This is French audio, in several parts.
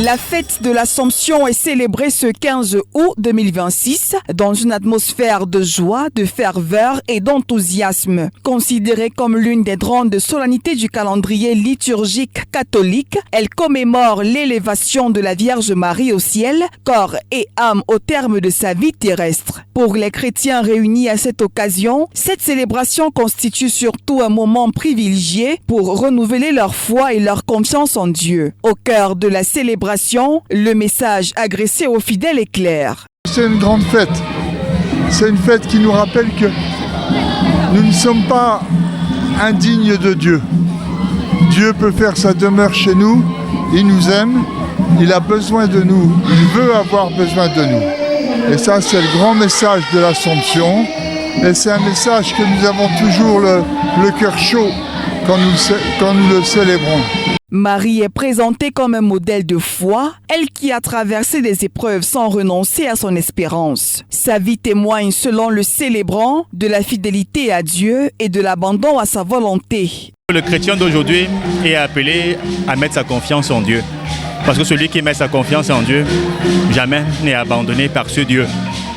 La fête de l'Assomption est célébrée ce 15 août 2026 dans une atmosphère de joie, de ferveur et d'enthousiasme. Considérée comme l'une des grandes solennités du calendrier liturgique catholique, elle commémore l'élévation de la Vierge Marie au ciel, corps et âme au terme de sa vie terrestre. Pour les chrétiens réunis à cette occasion, cette célébration constitue surtout un moment privilégié pour renouveler leur foi et leur confiance en Dieu. Au cœur de la célébration, le message adressé aux fidèles est clair. C'est une grande fête. C'est une fête qui nous rappelle que nous ne sommes pas indignes de Dieu. Dieu peut faire sa demeure chez nous, il nous aime, il a besoin de nous, il veut avoir besoin de nous. Et ça, c'est le grand message de l'Assomption. Et c'est un message que nous avons toujours le cœur chaud quand nous le célébrons. Marie est présentée comme un modèle de foi, elle qui a traversé des épreuves sans renoncer à son espérance. Sa vie témoigne, selon le célébrant, de la fidélité à Dieu et de l'abandon à sa volonté. Le chrétien d'aujourd'hui est appelé à mettre sa confiance en Dieu. Parce que celui qui met sa confiance en Dieu, jamais n'est abandonné par ce Dieu.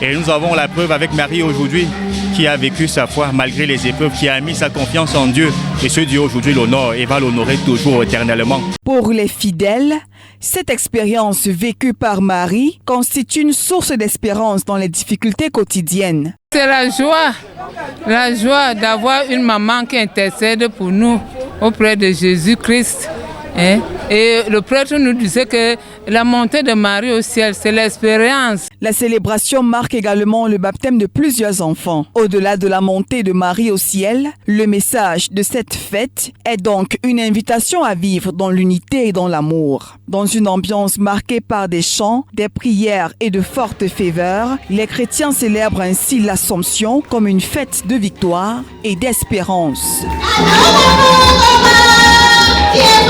Et nous avons la preuve avec Marie aujourd'hui, qui a vécu sa foi malgré les épreuves, qui a mis sa confiance en Dieu. Et ce Dieu aujourd'hui l'honore et va l'honorer toujours éternellement. Pour les fidèles, cette expérience vécue par Marie constitue une source d'espérance dans les difficultés quotidiennes. C'est la joie d'avoir une maman qui intercède pour nous auprès de Jésus-Christ. Et le prêtre nous disait que la montée de Marie au ciel, c'est l'espérance. La célébration marque également le baptême de plusieurs enfants. Au-delà de la montée de Marie au ciel, le message de cette fête est donc une invitation à vivre dans l'unité et dans l'amour. Dans une ambiance marquée par des chants, des prières et de fortes faveurs, les chrétiens célèbrent ainsi l'Assomption comme une fête de victoire et d'espérance.